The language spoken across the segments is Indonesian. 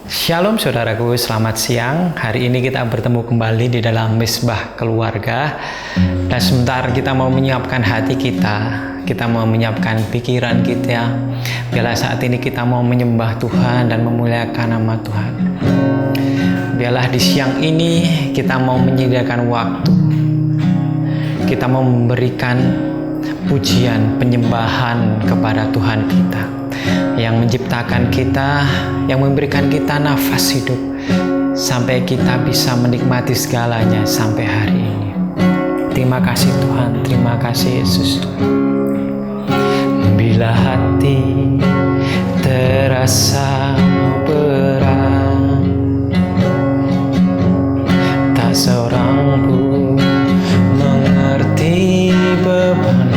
Shalom saudaraku, selamat siang. Hari ini kita bertemu kembali di dalam Misbah Keluarga. Dan sebentar kita mau menyiapkan hati kita mau menyiapkan pikiran kita. Biarlah saat ini kita mau menyembah Tuhan dan memuliakan nama Tuhan. Biarlah di siang ini kita mau menyediakan waktu. Kita mau memberikan pujian, penyembahan kepada Tuhan kita yang menciptakan kita, yang memberikan kita nafas hidup sampai kita bisa menikmati segalanya sampai hari ini. Terima kasih Tuhan, terima kasih Yesus. Bila hati terasa berat, tak seorang pun mengerti bebanku.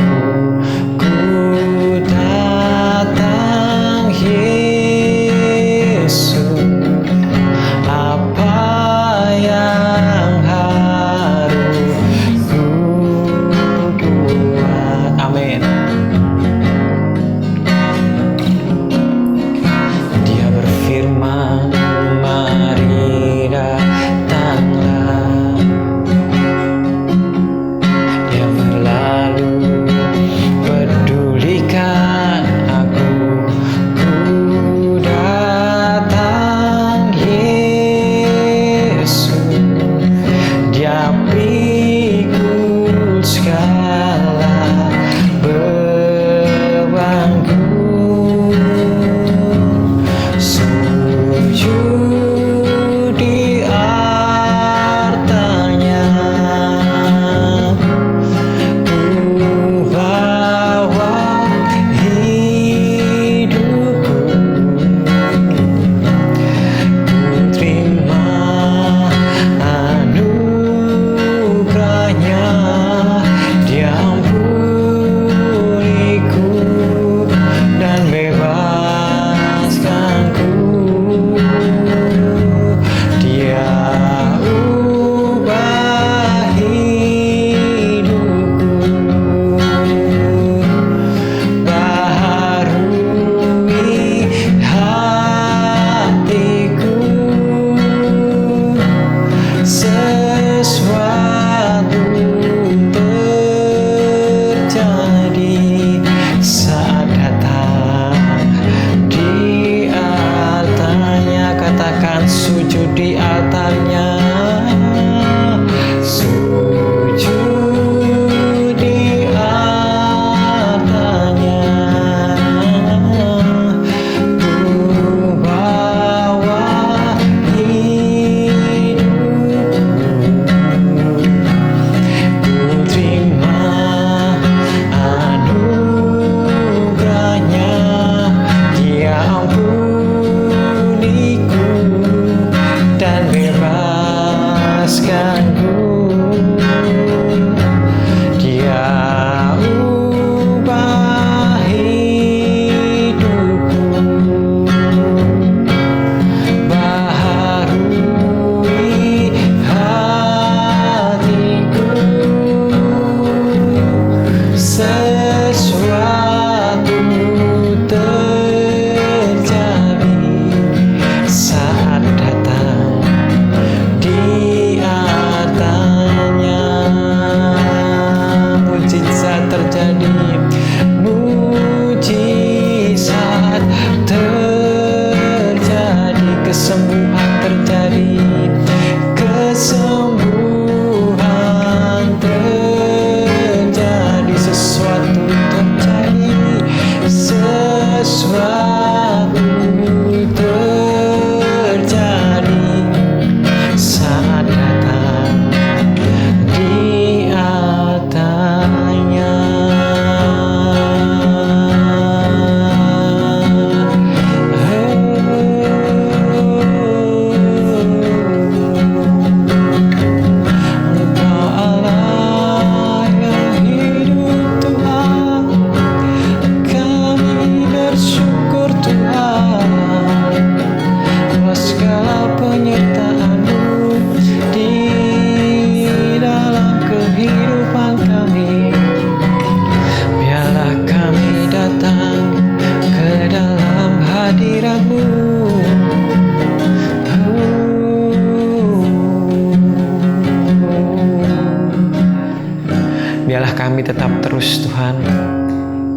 kami tetap terus Tuhan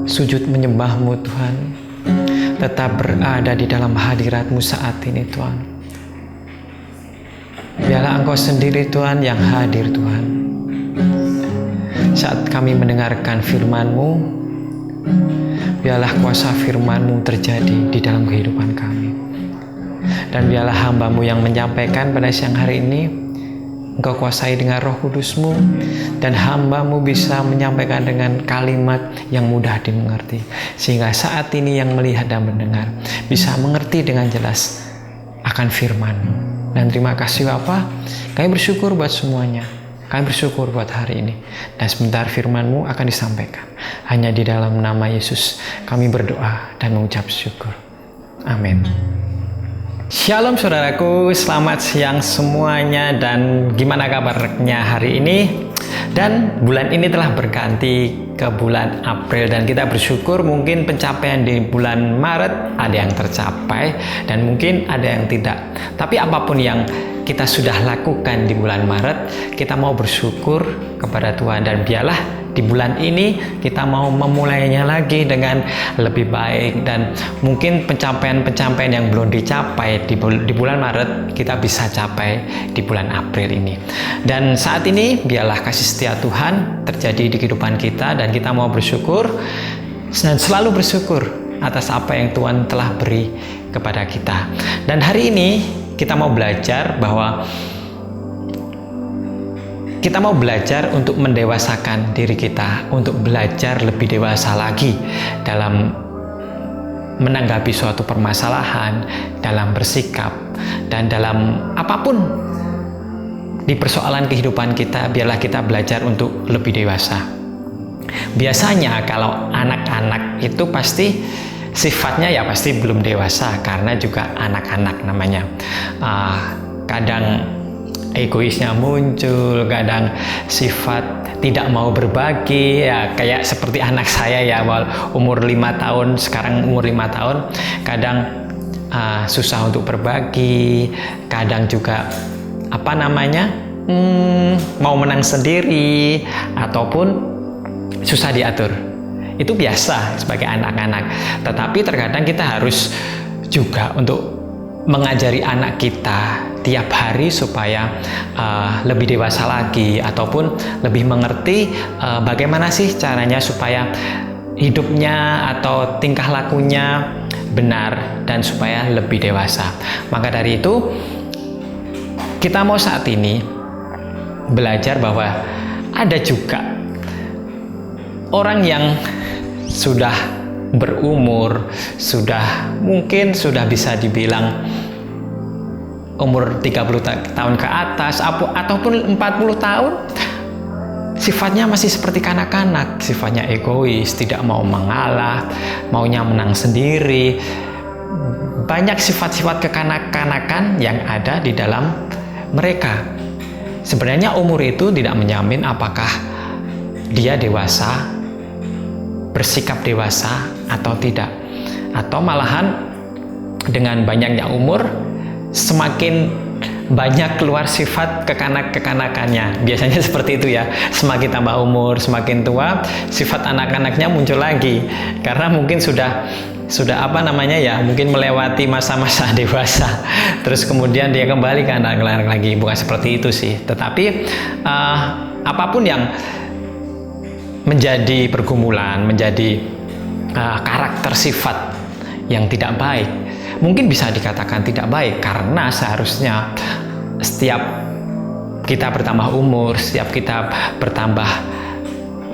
sujud menyembah-Mu Tuhan, tetap berada di dalam hadirat-Mu saat ini Tuhan. Biarlah Engkau sendiri Tuhan yang hadir Tuhan. Saat kami mendengarkan firman-Mu, biarlah kuasa firman-Mu terjadi di dalam kehidupan kami. Dan biarlah hamba-Mu yang menyampaikan pada siang hari ini, Engkau kuasai dengan Roh Kudus-Mu, dan hamba-Mu bisa menyampaikan dengan kalimat yang mudah dimengerti, sehingga saat ini yang melihat dan mendengar bisa mengerti dengan jelas akan firman-Mu. Dan terima kasih Bapa, kami bersyukur buat semuanya. Kami bersyukur buat hari ini. Dan sebentar firman-Mu akan disampaikan. Hanya di dalam nama Yesus kami berdoa dan mengucap syukur. Amin. Shalom saudaraku, selamat siang semuanya, dan gimana kabarnya hari ini? Dan bulan ini telah berganti ke bulan April, dan kita bersyukur mungkin pencapaian di bulan Maret ada yang tercapai dan mungkin ada yang tidak. Tapi apapun yang kita sudah lakukan di bulan Maret, kita mau bersyukur kepada Tuhan, dan biarlah di bulan ini kita mau memulainya lagi dengan lebih baik, dan mungkin pencapaian-pencapaian yang belum dicapai di bulan Maret kita bisa capai di bulan April ini. Dan saat ini biarlah kasih setia Tuhan terjadi di kehidupan kita, dan kita mau bersyukur dan selalu bersyukur atas apa yang Tuhan telah beri kepada kita. Dan hari ini kita mau belajar bahwa kita mau belajar untuk mendewasakan diri kita, untuk belajar lebih dewasa lagi dalam menanggapi suatu permasalahan, dalam bersikap, dan dalam apapun di persoalan kehidupan kita. Biarlah kita belajar untuk lebih dewasa. Biasanya kalau anak-anak itu pasti sifatnya ya pasti belum dewasa, karena juga anak-anak namanya. Kadang egoisnya muncul, kadang sifat tidak mau berbagi, ya kayak seperti anak saya ya, umur 5 tahun, sekarang umur 5 tahun, kadang susah untuk berbagi, kadang juga mau menang sendiri, ataupun susah diatur. Itu biasa sebagai anak-anak, tetapi terkadang kita harus juga untuk mengajari anak kita tiap hari supaya lebih dewasa lagi, ataupun lebih mengerti bagaimana sih caranya supaya hidupnya atau tingkah lakunya benar dan supaya lebih dewasa. Maka dari itu kita mau saat ini belajar bahwa ada juga orang yang sudah berumur, mungkin sudah bisa dibilang umur 30 tahun ke atas ataupun 40 tahun, sifatnya masih seperti kanak-kanak, sifatnya egois, tidak mau mengalah, maunya menang sendiri. Banyak sifat-sifat kekanak-kanakan yang ada di dalam mereka. Sebenarnya umur itu tidak menjamin apakah dia dewasa, bersikap dewasa atau tidak, atau malahan dengan banyaknya umur semakin banyak keluar sifat kekanak-kekanakannya. Biasanya seperti itu ya, semakin tambah umur, semakin tua, sifat anak-anaknya muncul lagi, karena mungkin sudah mungkin melewati masa-masa dewasa, terus kemudian dia kembali ke anak-anak lagi. Bukan seperti itu sih, tetapi apapun yang menjadi pergumulan, menjadi karakter sifat yang tidak baik, mungkin bisa dikatakan tidak baik, karena seharusnya setiap kita bertambah umur, setiap kita bertambah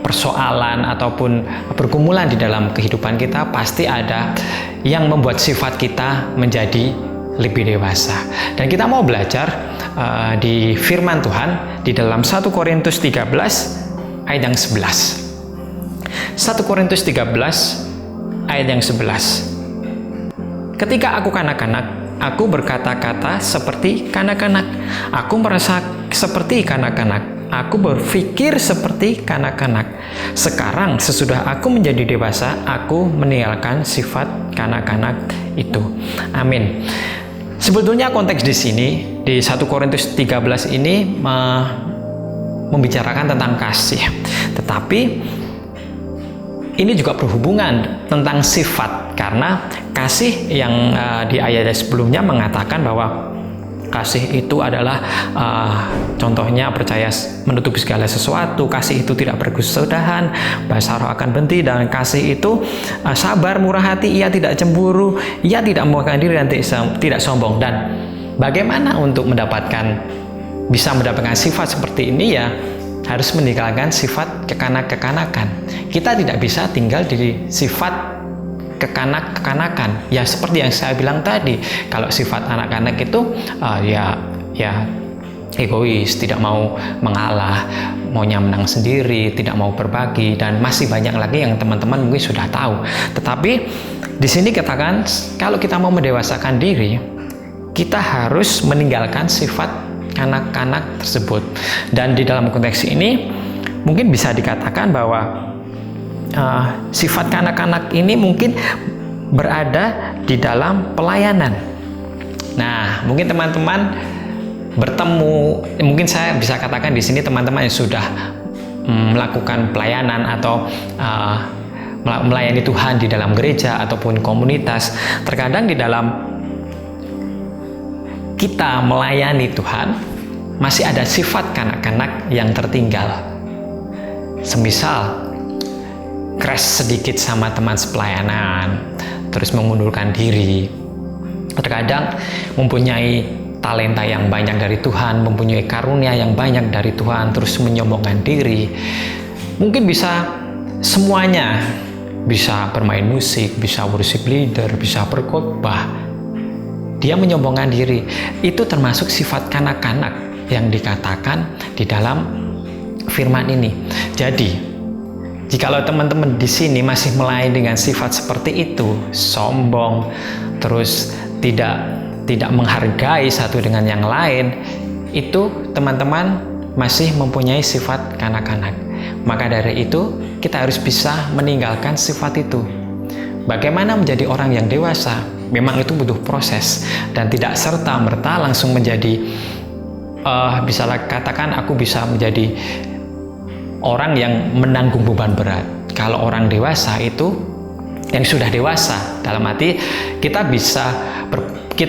persoalan ataupun pergumulan di dalam kehidupan kita, pasti ada yang membuat sifat kita menjadi lebih dewasa. Dan kita mau belajar di firman Tuhan di dalam 1 Korintus 13 ayat yang 11. 1 Korintus 13 ayat yang 11. Ketika aku kanak-kanak, aku berkata-kata seperti kanak-kanak. Aku merasa seperti kanak-kanak. Aku berpikir seperti kanak-kanak. Sekarang sesudah aku menjadi dewasa, aku meninggalkan sifat kanak-kanak itu. Amin. Sebetulnya konteks di sini di 1 Korintus 13 ini membicarakan tentang kasih. Tetapi ini juga berhubungan tentang sifat, karena kasih yang di ayat sebelumnya mengatakan bahwa kasih itu adalah contohnya percaya menutupi segala sesuatu, kasih itu tidak berkesudahan, bahasa roh akan berhenti, dan kasih itu sabar, murah hati, ia tidak cemburu, ia tidak memuakkan diri dan tidak sombong. Dan bagaimana untuk bisa mendapatkan sifat seperti ini? Ya harus meninggalkan sifat kekanak-kekanakan. Kita tidak bisa tinggal di sifat kekanak-kekanakan. Ya seperti yang saya bilang tadi, kalau sifat anak-anak itu ya egois, tidak mau mengalah, maunya menang sendiri, tidak mau berbagi, dan masih banyak lagi yang teman-teman mungkin sudah tahu. Tetapi di sini katakan, kalau kita mau mendewasakan diri, kita harus meninggalkan sifat kanak-kanak tersebut. Dan di dalam konteks ini mungkin bisa dikatakan bahwa sifat kanak-kanak ini mungkin berada di dalam pelayanan. Nah, mungkin teman-teman bertemu, mungkin saya bisa katakan di sini teman-teman yang sudah melakukan pelayanan atau melayani Tuhan di dalam gereja ataupun komunitas. Terkadang di dalam kita melayani Tuhan masih ada sifat kanak-kanak yang tertinggal. Semisal crash sedikit sama teman sepelayanan, terus mengundurkan diri. Terkadang mempunyai talenta yang banyak dari Tuhan, mempunyai karunia yang banyak dari Tuhan, terus menyombongkan diri. Mungkin bisa semuanya, bisa bermain musik, bisa worship leader, bisa berkhotbah. Dia menyombongkan diri. Itu termasuk sifat kanak-kanak yang dikatakan di dalam firman ini. Jadi jikalau teman-teman di sini masih melayani dengan sifat seperti itu, sombong, terus tidak menghargai satu dengan yang lain, itu teman-teman masih mempunyai sifat kanak-kanak. Maka dari itu, kita harus bisa meninggalkan sifat itu. Bagaimana menjadi orang yang dewasa? Memang itu butuh proses, dan tidak serta-merta langsung menjadi, bisa katakan aku bisa menjadi orang yang menanggung beban berat. Kalau orang dewasa itu yang sudah dewasa, dalam arti kita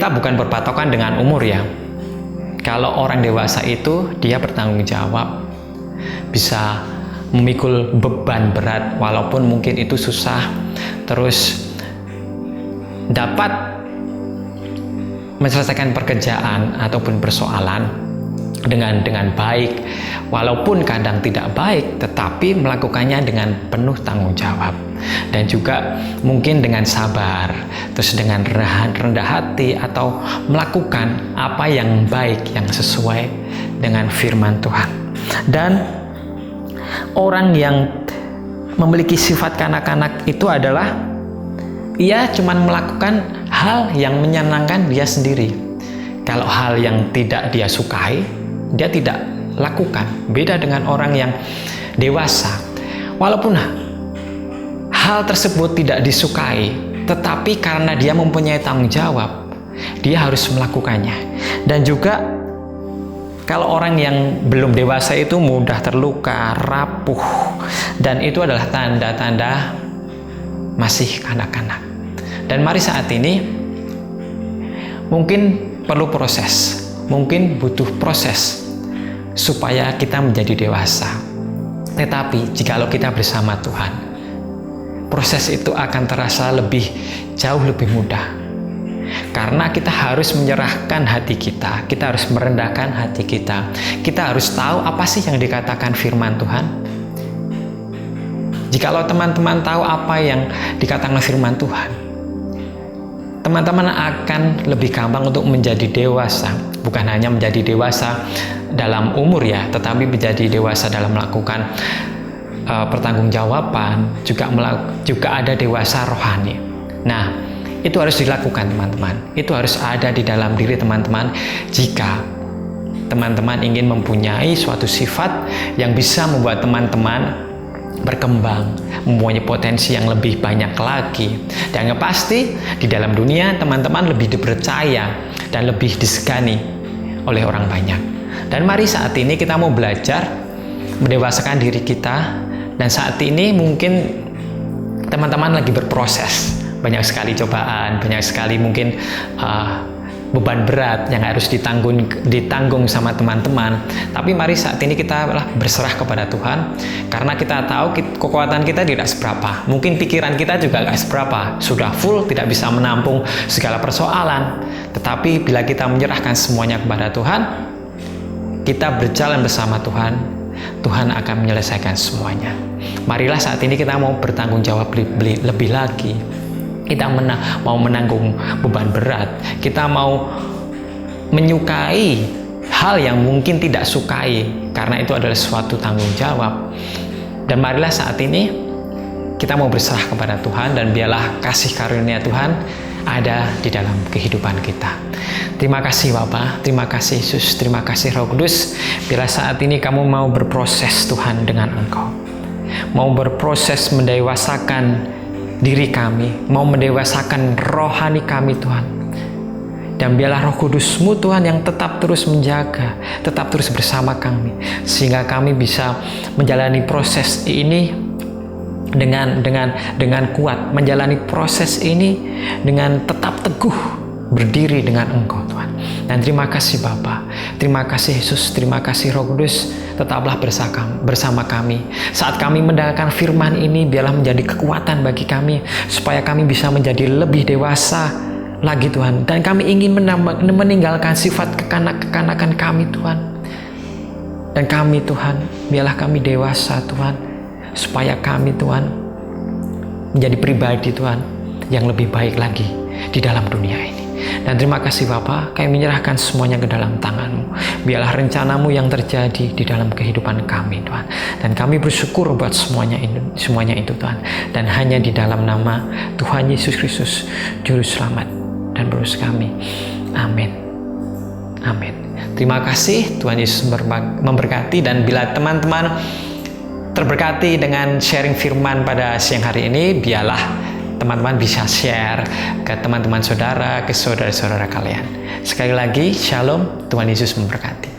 bukan berpatokan dengan umur ya. Kalau orang dewasa itu dia bertanggung jawab, bisa memikul beban berat walaupun mungkin itu susah, terus dapat menyelesaikan pekerjaan ataupun persoalan dengan baik, walaupun kadang tidak baik, tetapi melakukannya dengan penuh tanggung jawab, dan juga mungkin dengan sabar, terus dengan rendah hati, atau melakukan apa yang baik, yang sesuai dengan firman Tuhan. Dan orang yang memiliki sifat kanak-kanak itu adalah ia cuma melakukan hal yang menyenangkan dia sendiri. Kalau hal yang tidak dia sukai, dia tidak lakukan. Beda dengan orang yang dewasa. Walaupun hal tersebut tidak disukai, tetapi karena dia mempunyai tanggung jawab, dia harus melakukannya. Dan juga kalau orang yang belum dewasa itu mudah terluka, rapuh, dan itu adalah tanda-tanda masih kanak-kanak. Dan mari saat ini mungkin perlu proses, mungkin butuh proses supaya kita menjadi dewasa. Tetapi jikalau kita bersama Tuhan, proses itu akan terasa jauh lebih mudah. Karena kita harus menyerahkan hati kita harus merendahkan hati kita harus tahu apa sih yang dikatakan firman Tuhan. Jikalau teman-teman tahu apa yang dikatakan firman Tuhan, teman-teman akan lebih gampang untuk menjadi dewasa. Bukan hanya menjadi dewasa dalam umur ya, tetapi menjadi dewasa dalam melakukan pertanggungjawaban, juga ada dewasa rohani. Nah, itu harus dilakukan teman-teman. Itu harus ada di dalam diri teman-teman jika teman-teman ingin mempunyai suatu sifat yang bisa membuat teman-teman berkembang, mempunyai potensi yang lebih banyak lagi. Dan yang pasti di dalam dunia teman-teman lebih dipercaya dan lebih disegani oleh orang banyak. Dan mari saat ini kita mau belajar mendewasakan diri kita. Dan saat ini mungkin teman-teman lagi berproses, banyak sekali cobaan, banyak sekali mungkin beban berat yang harus ditanggung sama teman-teman. Tapi mari saat ini kita berserah kepada Tuhan, karena kita tahu kekuatan kita tidak seberapa. Mungkin pikiran kita juga tidak seberapa, sudah full, tidak bisa menampung segala persoalan. Tetapi bila kita menyerahkan semuanya kepada Tuhan, kita berjalan bersama Tuhan, Tuhan akan menyelesaikan semuanya. Marilah saat ini kita mau bertanggung jawab lebih lagi. Kita mau menanggung beban berat. Kita mau menyukai hal yang mungkin tidak sukai, karena itu adalah suatu tanggung jawab. Dan marilah saat ini kita mau berserah kepada Tuhan, dan biarlah kasih karunia Tuhan ada di dalam kehidupan kita. Terima kasih Bapa, terima kasih Yesus, terima kasih Roh Kudus. Bila saat ini kamu mau berproses Tuhan dengan Engkau, mau berproses mendewasakan diri kami, mau mendewasakan rohani kami Tuhan. Dan biarlah Roh Kudus-Mu Tuhan yang tetap terus menjaga, tetap terus bersama kami, sehingga kami bisa menjalani proses ini dengan kuat, menjalani proses ini dengan tetap teguh berdiri dengan Engkau Tuhan. Dan terima kasih Bapa, terima kasih Yesus, terima kasih Roh Kudus, tetaplah bersama kami. Saat kami mendengarkan firman ini, biarlah menjadi kekuatan bagi kami, supaya kami bisa menjadi lebih dewasa lagi Tuhan. Dan kami ingin meninggalkan sifat kekanak-kekanakan kami Tuhan. Dan kami Tuhan, biarlah kami dewasa Tuhan, supaya kami Tuhan menjadi pribadi Tuhan yang lebih baik lagi di dalam dunia ini. Dan terima kasih Bapa, kami menyerahkan semuanya ke dalam tangan-Mu. Biarlah rencana-Mu yang terjadi di dalam kehidupan kami Tuhan. Dan kami bersyukur buat semuanya itu Tuhan. Dan hanya di dalam nama Tuhan Yesus Kristus, Juru Selamat dan Penebus kami. Amin. Amin. Terima kasih, Tuhan Yesus memberkati. Dan bila teman-teman terberkati dengan sharing firman pada siang hari ini, biarlah teman-teman bisa share ke teman-teman saudara, ke saudara-saudara kalian. Sekali lagi, Shalom, Tuhan Yesus memberkati.